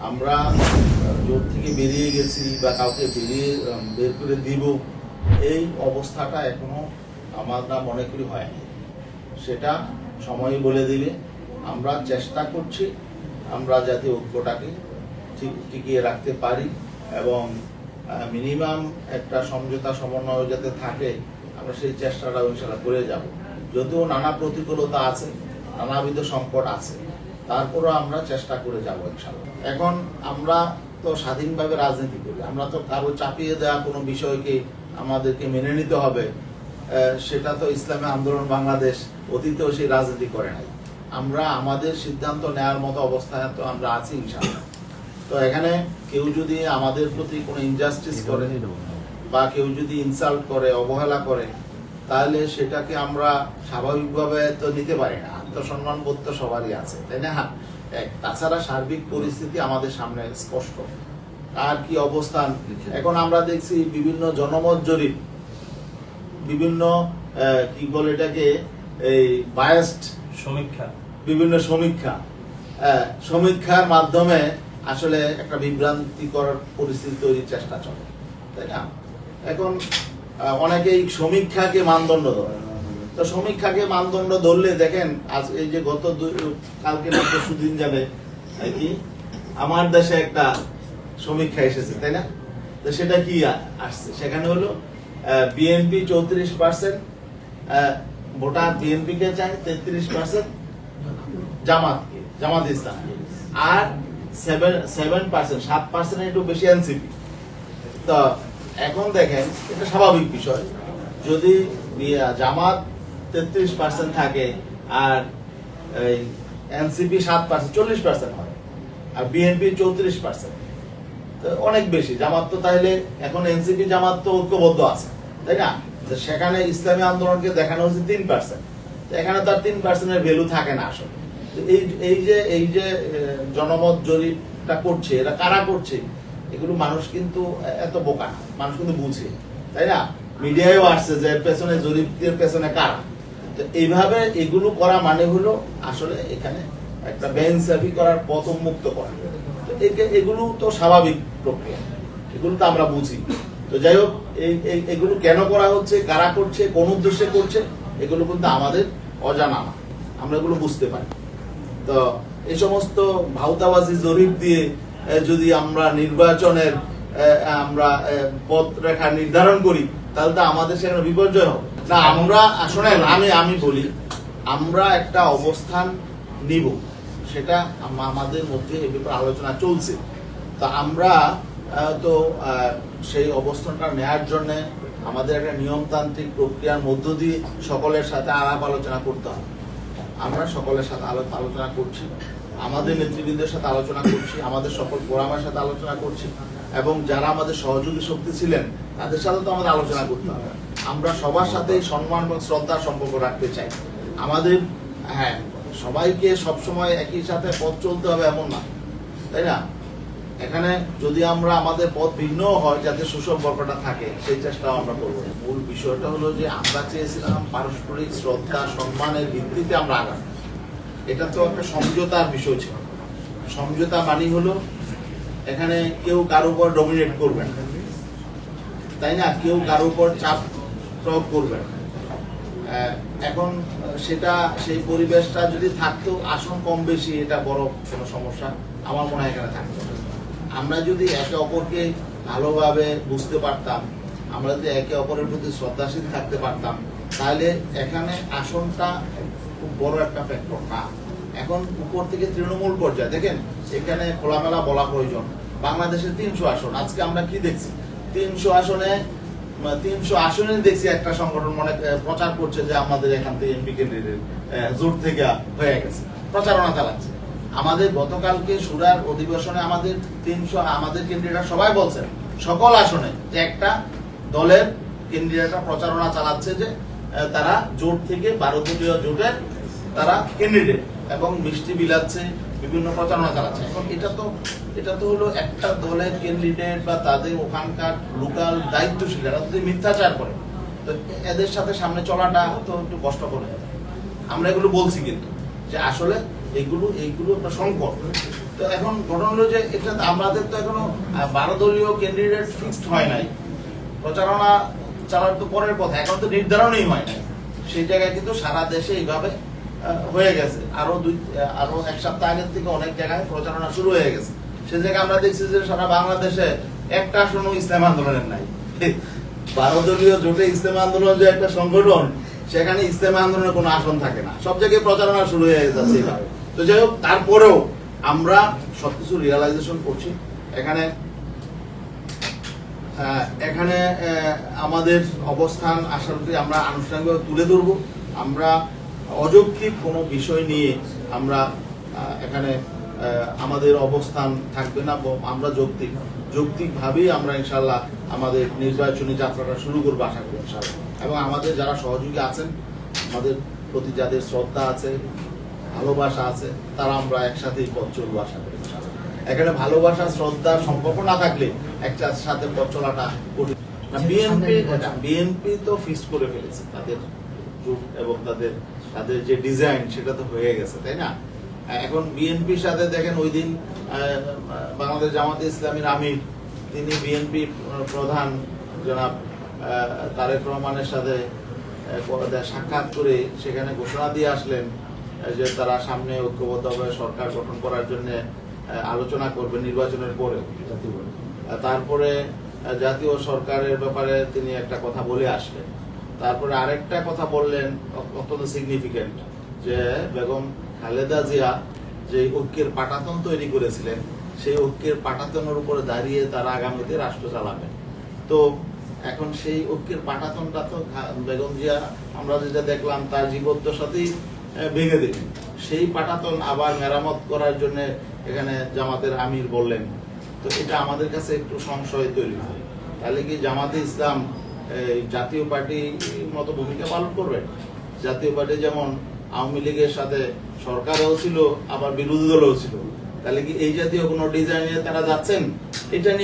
আমরা জোট থেকে বেরিয়ে গেছি বা কাউকে বের করে দিব, এই অবস্থাটা এখনো আমরা মনে করি হয়নি। সেটা সময় বলে দিবে। আমরা চেষ্টা করছি আমরা যাতে ঐক্যটাকে টিকিয়ে রাখতে পারি এবং মিনিমাম একটা সমঝোতা সমন্বয় যাতে থাকে, আমরা সেই চেষ্টাটা ইনশাআল্লাহ করে যাব। যদিও নানা প্রতিকূলতা আছে, নানাবিধ সংকট আছে, তারপরও আমরা চেষ্টা করে যাব ইনশাআল্লাহ। এখন আমরা তো স্বাধীনভাবে রাজনীতি করি, আমরা তো কারো চাপিয়ে দেওয়া কোনো বিষয়কে আমাদেরকে মেনে নিতে হবে, সেটা তো ইসলামী আন্দোলন বাংলাদেশ অতীতেও সেই রাজনীতি করে নাই। আমরা আমাদের সিদ্ধান্ত নেওয়ার মতো অবস্থায় তো আমরা আছি ইনশাআল্লাহ। তো এখানে কেউ যদি আমাদের প্রতি কোনো ইনজাস্টিস করে বা কেউ যদি ইনসাল্ট করে, অবহেলা করে, তাহলে সেটাকে আমরা স্বাভাবিকভাবে তো নিতে পারি না। আত্মসম্মান বোধ তো সবারই আছে, তাই না? তাছাড়া সার্বিক পরিস্থিতি আমাদের সামনে স্পষ্ট, আর কি অবস্থান। এখন আমরা দেখছি বিভিন্ন জনমত জরিপ, বিভিন্ন কি বলে এটাকে, এই বায়াসড সমীক্ষা, বিভিন্ন সমীক্ষার মাধ্যমে আসলে একটা বিভ্রান্তিকর পরিস্থিতি তৈরির চেষ্টা চলে, তাই না? এখন অনেকেই সমীক্ষাকে মানদণ্ড ধরে। তো সমীক্ষাকে মানদণ্ড ধরলে দেখেন, আজ এই যে গত কালকে মাত্র সুদিন যাবে কি আমার দেশে একটা সমীক্ষা এসেছে, তাই না? তো সেটা কি আসছে, সেখানে হলো বিএনপি 34% ভোটার বিএনপি কে চায়, 33% জামাত ইসলাম, আর 7% একটু বেশি এনসিপি। তো এখন দেখেন, এটা স্বাভাবিক বিষয়, যদি জামাত 33% থাকে আর এনসিপি 7%, 40% হয়, আর বিএনপি 34%, অনেক বেশি। জামাত তো তাহলে এখন এনসিপি জামাত তো ঐক্যবদ্ধ আছে, তাই না? সেখানে ইসলামী আন্দোলনকে দেখানো হচ্ছে 3%, এখানে তার 3% ভ্যালু থাকে না আসলে। এই যে জনমত জরিপটা করছে, এরা কারা করছে? এগুলো মানুষ কিন্তু এত বোকা না, মানুষ কিন্তু বুঝে, তাই না? মিডিয়ায়ও আসছে যে পেছনে জরিপের পেছনে কারা। তো এইভাবে এগুলো করা মানে হলো আসলে এখানে একটা বেইনসাফি করার পথ উন্মুক্ত করা। এগুলো তো স্বাভাবিক প্রক্রিয়া, এগুলো তো আমরা বুঝি। তো যাই হোক, এগুলো কেন করা হচ্ছে, কারা করছে, কোন উদ্দেশ্যে করছে, এগুলো কিন্তু আমাদের অজানা না, আমরা এগুলো বুঝতে পারি। তো এই সমস্ত ভাউতাবাজি জরিপ দিয়ে যদি আমরা নির্বাচনের আমরা পথরেখা নির্ধারণ করি, তাহলে তো আমাদের সেখানে বিপর্যয় হবে না। আমরা আসলে আমি বলি, আমরা একটা অবস্থান নিব, সেটা আমাদের মধ্যে এ ব্যাপারে আলোচনা চলছে। তা আমরা তো সেই অবস্থানটা নেওয়ার জন্য আমাদের একটা নিয়মতান্ত্রিক প্রক্রিয়ার মধ্য দিয়ে সকলের সাথে আলাপ আলোচনা করতে হবে। আমরা সকলের সাথে আলোচনা করছি, আমাদের নেতৃবৃন্দের সাথে আলোচনা করছি, আমাদের সকল ফোরামের সাথে আলোচনা করছি, এবং যারা আমাদের সহযোগী শক্তি ছিলেন তাদের সাথে তো আমাদের আলোচনা করতে হবে। আমরা সবার সাথে সম্মান এবং শ্রদ্ধার সম্পর্ক রাখতে চাই। আমাদের সবাইকে সবসময় একই সাথে পথ চলতে হবে এমন না, তাই না? এখানে যদি আমরা আমাদের পথ ভিন্ন হয়, যাতে সুসম্পর্কটা থাকে, সেই চেষ্টাও আমরা করবো। মূল বিষয়টা হলো যে আমরা চেয়েছিলাম পারস্পরিক শ্রদ্ধা সম্মানের ভিত্তিতে আমরা আগাম। এটা তো একটা সমঝোতার বিষয় ছিল। সমঝোতা মানে হলো এখানে কেউ কারো উপর ডমিনেট করবে না, তাই না? কেউ কারো উপর চাপ প্রয়োগ করবে না। এখন সেটা সেই পরিবেশটা যদি থাকতো, আসন কম বেশি এটা বড় কোনো সমস্যা আমার মনে হয় এখানে থাকতো। আমরা যদি একে অপরকে ভালোভাবে বুঝতে পারতাম, আমরা যদি একে অপরের প্রতি শ্রদ্ধাশীল থাকতে পারতাম, তাহলে এখানে আসনটা খুব বড় একটা ফ্যাক্টর না। এখন উপর থেকে তৃণমূল পর্যায়ে দেখেন, এখানে খোলামেলা বলা প্রয়োজন। বাংলাদেশের 300 আসন, আজকে আমরা কি দেখছি? 300 আসনে দেখছি একটা সংগঠন মনে প্রচার করছে যে আমাদের এখান থেকে এমপি ক্যান্ডিডেট জোট থেকে হয়ে গেছে, প্রচারণা চালাচ্ছে। আমাদের গতকালকে সুরার অধিবেশনে আমাদের 300 আমাদের ক্যান্ডিডেট সবাই বলছেন সকল আসনে যে একটা দলের ক্যান্ডিডেটরা প্রচারণা চালাচ্ছে যে তারা জোট থেকে 12 দলীয় জোটের তারা ক্যান্ডিডেট, এবং মিষ্টি বিলাচ্ছে, বিভিন্ন প্রচারণা চালাচ্ছে। এখন এটা তো হলো একটা দলের ক্যান্ডিডেট বা তাদের ওখানকার লোকাল দায়িত্বশীল, এরা যদি মিথ্যাচার করে, তো এদের সাথে সামনে চলাটা তো একটু কষ্টকর হয়ে যায়। আমরা এগুলো বলছি কিন্তু যে আসলে এইগুলো একটা সংকট। তো এখন ঘটনা হলো যে এটা আমাদের তো এখনো 12 দলীয় ক্যান্ডিডেট ফিক্সড হয় নাই, প্রচারণা চালার তো পরের কথা, এখন তো নির্ধারণই হয় নাই। সেই জায়গায় কিন্তু সারা দেশে এইভাবে হয়ে গেছে, আরো এক সপ্তাহ আগের থেকে অনেক জায়গায় প্রচারণা শুরু হয়ে গেছে। সে জায়গায় আমরা দেখছি যে সারা বাংলাদেশে একটা আসনও ইসলাম আন্দোলনের নাই। 12 দলীয় জোটে ইসলাম আন্দোলন যে একটা সংগঠন, সেখানে ইসলাম আন্দোলনের কোনো আসন থাকে না, সব জায়গায় প্রচারণা শুরু হয়ে যাচ্ছে এইভাবে। তো যাই হোক, তারপরেও আমরা সবকিছু রিয়েলাইজেশন করছি। এখানে আমাদের অবস্থান আশা করি আমরা আনুষ্ঠানিকভাবে তুলে ধরবো। আমরা অযৌক্তিক কোনো বিষয় নিয়ে আমরা এখানে আমাদের অবস্থান থাকবে না, আমরা যৌক্তিকভাবেই আমরা ইনশাল্লাহ আমাদের নির্বাচনী যাত্রাটা শুরু করবো আশা করি ইনশাল্লাহ। এবং আমাদের যারা সহযোগী আছেন, আমাদের প্রতি যাদের শ্রদ্ধা আছে, ভালোবাসা আছে, তারা আমরা একসাথেই পথ চলবো আশা করি ইনশাল্লাহ। এখানে ভালোবাসা শ্রদ্ধার সম্পর্ক না থাকলে একটা সাথে পথ চলাটা কঠিন। বিএনপি তো ফিক্স করে ফেলেছে তাদের জোট এবং তাদের যে ডিজাইন, সেটা তো হয়ে গেছে, তাই না? এখন বিএনপির সাথে দেখেন, ওই দিন বাংলাদেশ জামাতে ইসলামীর আমির, তিনি বিএনপি প্রধান জনাব তারেক রহমানের সাথে সাক্ষাৎ করে সেখানে ঘোষণা দিয়ে আসলেন যে তারা সামনে ঐক্যবদ্ধভাবে সরকার গঠন করার জন্য আলোচনা করবে নির্বাচনের পরে। তারপরে জাতীয় সরকারের ব্যাপারে তিনি একটা কথা বলে আসলেন। তারপরে আরেকটা কথা বললেন অত্যন্ত সিগনিফিকেন্ট, যে বেগম খালেদা জিয়া যে ঐক্যের পাটাতন তৈরি করেছিলেন, সেই ঐক্যের পাটাতনের উপরে দাঁড়িয়ে তারা আগামীতে রাষ্ট্র চালাবেন। তো এখন সেই ঐক্যের পাটাতনটা তো বেগম জিয়া, আমরা যেটা দেখলাম, তার জীবদ্দশাতেই ভেঙে দিলেন। সেই পাটাতন আবার মেরামত করার জন্য এখানে জামাতের আমির বললেন। তো এটা আমাদের কাছে একটু সংশয় তৈরি হয়। তাহলে কি জামাতে ইসলাম জাতীয় পার্টির মতো ভূমিকা পালন করবে? জাতীয় পার্টি যেমন আওয়ামী লীগের সাথে সরকারেও ছিল, আবার বিরোধী দলও ছিল, তাহলে কি এই জাতীয় কোনো ডিজাইনে তারা যাচ্ছেন? এটা নিয়ে